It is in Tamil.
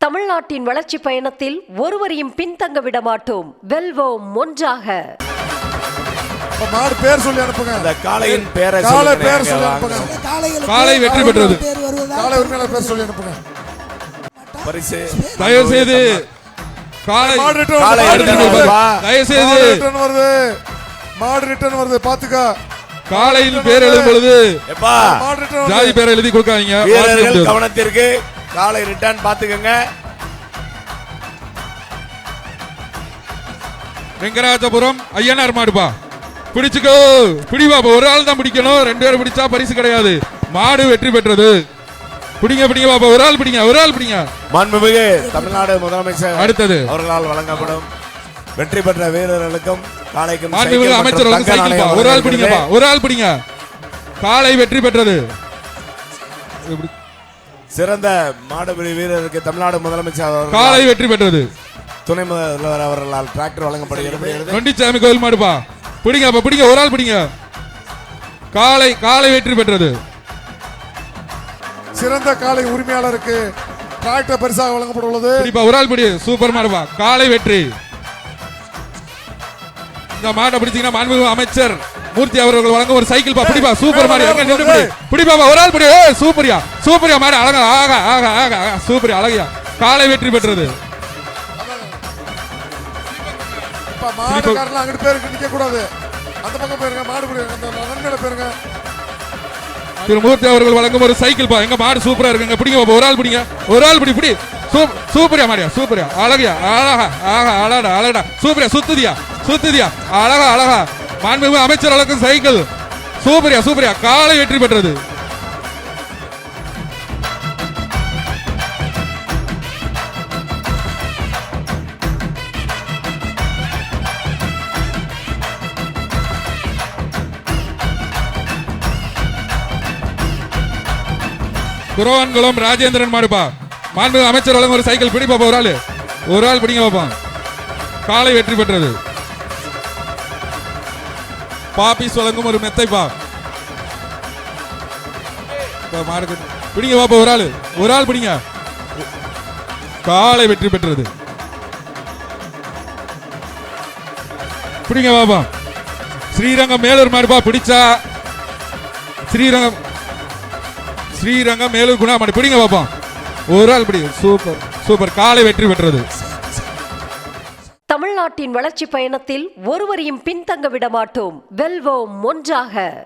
தமிழ்நாட்டின் வளர்ச்சி பயணத்தில் ஒருவரையும் பின்தங்க விட மாட்டோம். வெல்வோம் ஒன்றாக. மாடு பேர் சொல்லி அனுப்புங்க. அந்த காளையின் பேரை காளை பேர் சொல்லி அனுப்புங்க. காளை வெற்றி பெற்றது. காளை உரிமையாளர் பேர் சொல்லி அனுப்புங்க. பரிசு தயவு செய்து காளை காளை தயவு செய்து ரிட்டர்ன் வருது. மாடு ரிட்டர்ன் வருது. பாத்துக்க. காளையின் பேர் எழுதும் பொழுது எப்பா ஜாதி பேரை எழுதி கொடுக்காதீங்க. வீரர்கள் கவனத்திற்கு. காளை ரிட்டர்ன் பாத்துக்கங்க. வெங்கராஜபுரம் ஐயனார் மாடுப்பா. பிடிச்சுக்கோ. பிடிவா. ஒரு ஆள் தான் பிடிக்கணும். 2 பேர் பிடிச்சா பரிசு கிடையாது. மாடு வெற்றி பெற்றது. பிடிங்க பிடிங்க பாப்பா. ஒரு ஆள் பிடிங்க. ஒரு ஆள் பிடிங்க. மாண்புமிகு தமிழ்நாடு முதலமைச்சர் அடுத்தது அவர்களால் வழங்கப்படும் வெற்றி பெற்ற வீரர்களுக்கும் காளைக்கும் மாண்புமிகு அமைச்சர் சைக்கிள். ஒரு ஆள் பிடிங்கப்பா. ஒரு ஆள் பிடிங்க. காளை வெற்றி பெற்றது. சிறந்த மாடுபிடி வீரருக்கு தமிழ்நாடு முதலமைச்சர் காளை வெற்றி பெற்றது. துணை முதல்வர் அவர்களால் டிராக்டர் வழங்கப்படுகிறது. நொண்டிச்சாமி கோயில் மாடுப்பா. பிடிங்க பிடிங்க. ஒரு ஆள் பிடிங்க. காளை காளை வெற்றி பெற்றது. சிறந்த காளை உரிமையாளருக்கு டிராக்டர் பரிசாக வழங்கப்பட உள்ளது. பிடிப்பா. ஒரு ஆள் பிடி. சூப்பர் மாடுப்பா. காளை வெற்றி. இந்த மாட்டை பிடிச்சீங்கன்னா மாண்புமிகு அமைச்சர் மூர்த்தி அவர்கள் வழங்க ஒரு சைக்கிள் பா. பிடிப்பா. சூப்பர் மாடு. எங்க நின்று பிடி. பிடிப்பா. ஒரு ஆள் பிடி. சூப்பரியா சூப்பரியா மாடு. அழகா ஆகா ஆகா ஆகா சூப்பரியா அழகியா. காளை வெற்றி பெற்றது. மாடுகாரலாம் அங்கிட்டு பேருக்கு நிக்க கூடாது. அந்த பக்கம் போயிருங்க. மாடு பிடி. அந்த நன்மையில போயிருங்க. திரு மூர்த்தி அவர்கள் வழங்கும் ஒரு சைக்கிள் பா. எங்க மாடு சூப்பரா இருக்குங்க. பிடிங்க. ஒரு ஆள் பிடிங்க. ஒரு ஆள் பிடி. பிடி. சூப்பரியா மாடியா. சூப்பரியா அழகியா அழகா ஆகா அழகா அழகா சூப்பரியா. சுத்துதியா சுத்துதியா அழகா அழகா. மாண்புமிகு அமைச்சர் வழங்கும் சைக்கிள். சூப்பரியா சூப்பரியா. காளை வெற்றி பெற்றது. குரவான்குளம் ராஜேந்திரன் மாடுப்பா. மாண்புமிகு அமைச்சர் வழங்கும் ஒரு சைக்கிள். பிடி பாப்பா. ஒரு ஆள் பிடிங்க பாப்பா. காளை வெற்றி பெற்றது. பாப்பிஸ் வழங்கும் ஒரு மெத்தைப்பா. மாடு பிடிங்க பாப்பா. ஒரு ஆள் பிடிங்க. காளை வெற்றி பெற்றது. பிடிங்க பாப்பா. ஸ்ரீரங்கம் மேலூர் மாடுப்பா. பிடிச்சா ஸ்ரீரங்கம் மேலூர் குணா மாடு. பிடிங்க பாப்பா. ஒரு ஆள் பிடி. Super super. காளை வெற்றி பெற்றது. தமிழ்நாட்டின் வளர்ச்சி பயணத்தில் ஒருவரையும் பின்தங்க விட மாட்டோம். வெல்வோம் ஒன்றாக.